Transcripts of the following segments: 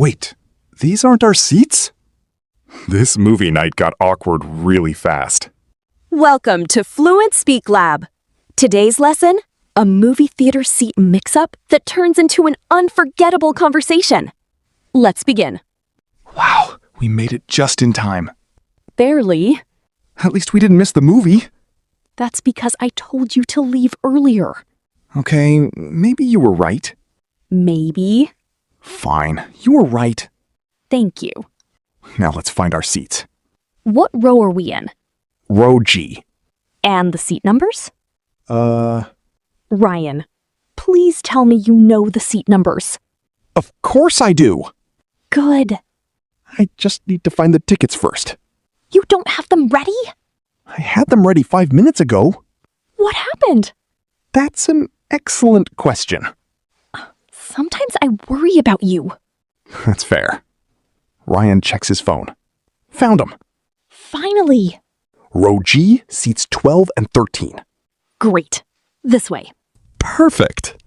Wait, these aren't our seats? This movie night got awkward really fast. Welcome to Fluent Speak Lab. Today's lesson, a movie theater seat mix-up that turns into an unforgettable conversation. Let's begin. Wow, we made it just in time. Barely. At least we didn't miss the movie. That's because I told you to leave earlier. Okay, maybe you were right. Maybe. Fine, you were right. Thank you. Now let's find our seats. What row are we in? Row G. And the seat numbers? Ryan, please tell me you know the seat numbers. Of course I do. Good. I just need to find the tickets first. You don't have them ready? I had them ready 5 minutes ago. What happened? That's an excellent question. Sometimes I worry about you. That's fair. Ryan checks his phone. Found them. Finally. Row G, seats 12 and 13. Great. This way. Perfect.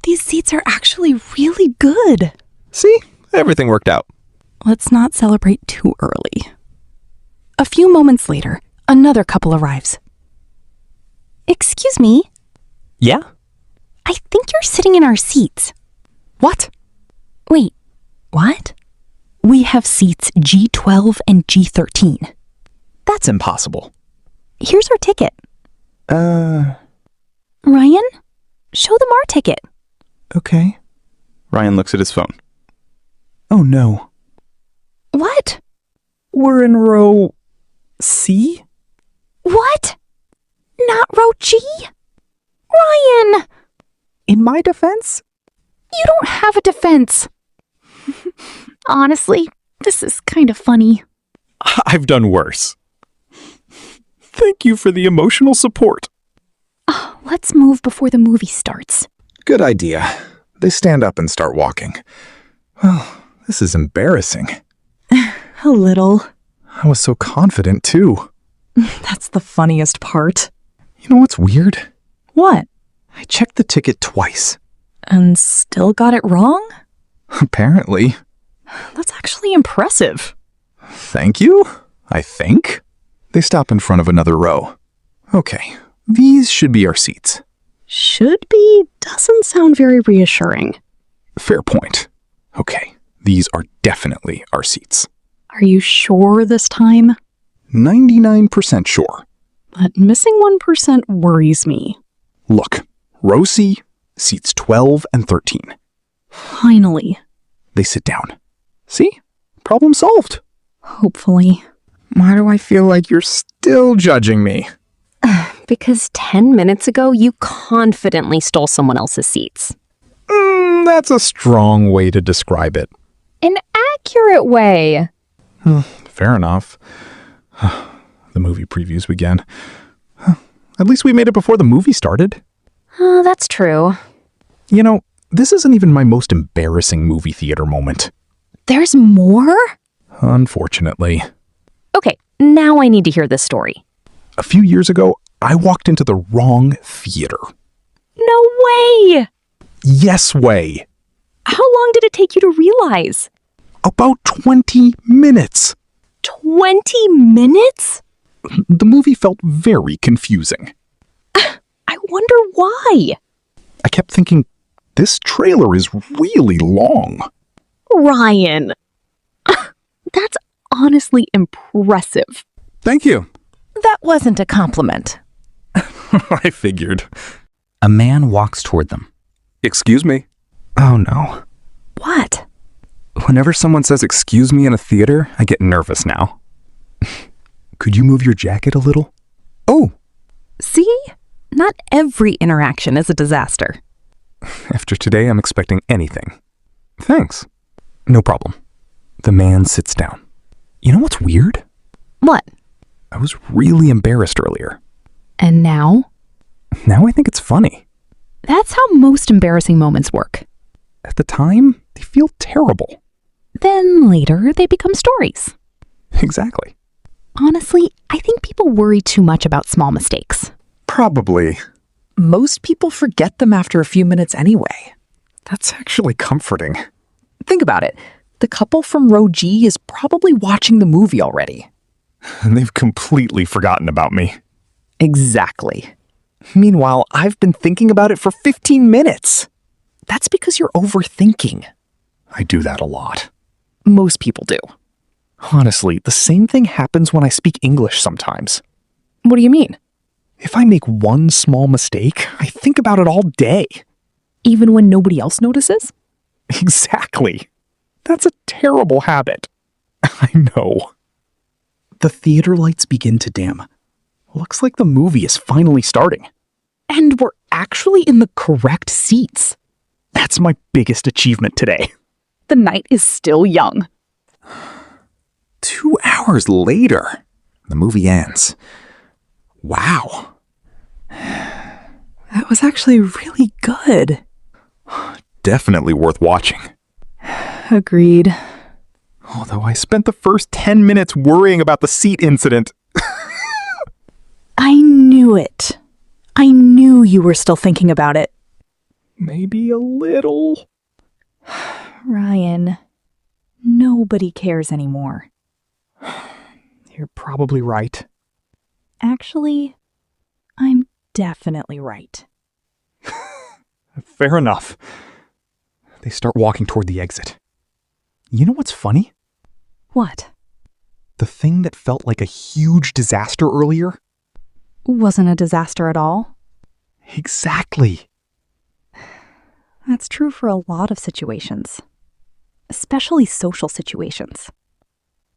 These seats are actually really good. See? Everything worked out. Let's not celebrate too early. A few moments later, another couple arrives. Excuse me, Yeah? I think you're sitting in our seats. What? Wait, what? We have seats G12 and G13. That's impossible. Here's our ticket. Ryan, show them our ticket. Okay. Ryan looks at his phone. Oh no. What? We're in row C? What? Not row G? Ryan! In my defense? You don't have a defense. Honestly, this is kind of funny. I've done worse. Thank you for the emotional support. Let's move before the movie starts. Good idea. They stand up and start walking. Well, this is embarrassing. A little. I was so confident, too. That's the funniest part. You know what's weird? What? I checked the ticket twice. And still got it wrong? Apparently. That's actually impressive. Thank you, I think. They stop in front of another row. Okay, these should be our seats. Should be doesn't sound very reassuring. Fair point. Okay, these are definitely our seats. Are you sure this time? 99% sure. But missing 1% worries me. Look, row C, seats 12 and 13. Finally. They sit down. See? Problem solved. Hopefully. Why do I feel like you're still judging me? Because 10 minutes ago, you confidently stole someone else's seats. That's a strong way to describe it. An accurate way. Fair enough. The movie previews began. At least we made it before the movie started. That's true. You know, this isn't even my most embarrassing movie theater moment. There's more? Unfortunately. Okay, now I need to hear this story. A few years ago, I walked into the wrong theater. No way! Yes way. How long did it take you to realize? About 20 minutes. 20 minutes? The movie felt very confusing. I wonder why. I kept thinking, this trailer is really long. Ryan. That's honestly impressive. Thank you. That wasn't a compliment. I figured. A man walks toward them. Excuse me. Oh no. What? Whenever someone says excuse me in a theater, I get nervous now. Could you move your jacket a little? Oh. See? Not every interaction is a disaster. After today, I'm expecting anything. Thanks. No problem. The man sits down. You know what's weird? What? I was really embarrassed earlier. And now? Now I think it's funny. That's how most embarrassing moments work. At the time, they feel terrible. Then later, they become stories. Exactly. Honestly, I think people worry too much about small mistakes. Probably. Most people forget them after a few minutes anyway. That's actually comforting. Think about it. The couple from row G is probably watching the movie already. They've completely forgotten about me. Exactly. Meanwhile, I've been thinking about it for 15 minutes. That's because you're overthinking. I do that a lot. Most people do. Honestly, the same thing happens when I speak English sometimes. What do you mean? If I make one small mistake, I think about it all day. Even when nobody else notices? Exactly. That's a terrible habit. I know. The theater lights begin to dim. Looks like the movie is finally starting. And we're actually in the correct seats. That's my biggest achievement today. The night is still young. 2 hours later, the movie ends. Wow. That was actually really good. Definitely worth watching. Agreed. Although I spent the first 10 minutes worrying about the seat incident. I knew it. I knew you were still thinking about it. Maybe a little. Ryan, nobody cares anymore. You're probably right. Actually, I'm definitely right. Fair enough. They start walking toward the exit. You know what's funny? What? The thing that felt like a huge disaster earlier? Wasn't a disaster at all. Exactly. That's true for a lot of situations, especially social situations.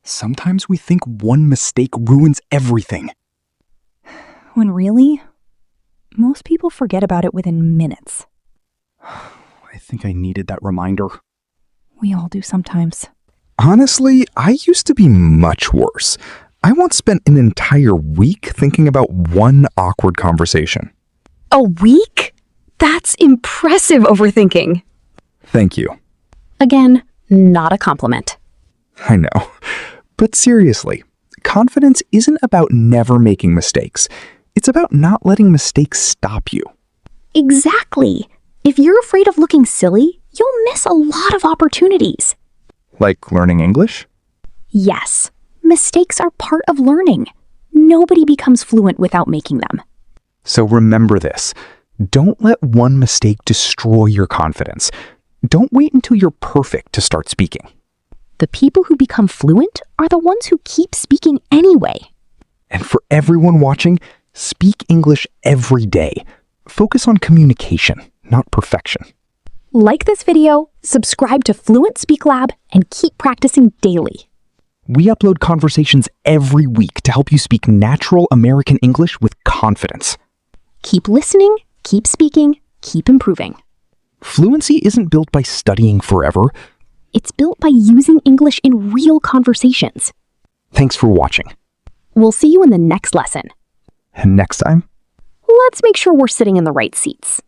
Sometimes we think one mistake ruins everything. When really, most people forget about it within minutes. I think I needed that reminder. We all do sometimes. Honestly, I used to be much worse. I once spent an entire week thinking about one awkward conversation. A week? That's impressive overthinking. Thank you. Again, not a compliment. I know. But seriously, confidence isn't about never making mistakes. It's about not letting mistakes stop you. Exactly. If you're afraid of looking silly, you'll miss a lot of opportunities. Like learning English? Yes, mistakes are part of learning. Nobody becomes fluent without making them. So remember this. Don't let one mistake destroy your confidence. Don't wait until you're perfect to start speaking. The people who become fluent are the ones who keep speaking anyway. And for everyone watching, speak English every day. Focus on communication, not perfection. Like this video, subscribe to Fluent Speak Lab, and keep practicing daily. We upload conversations every week to help you speak natural American English with confidence. Keep listening, keep speaking, keep improving. Fluency isn't built by studying forever. It's built by using English in real conversations. Thanks for watching. We'll see you in the next lesson. And next time, Let's make sure we're sitting in the right seats.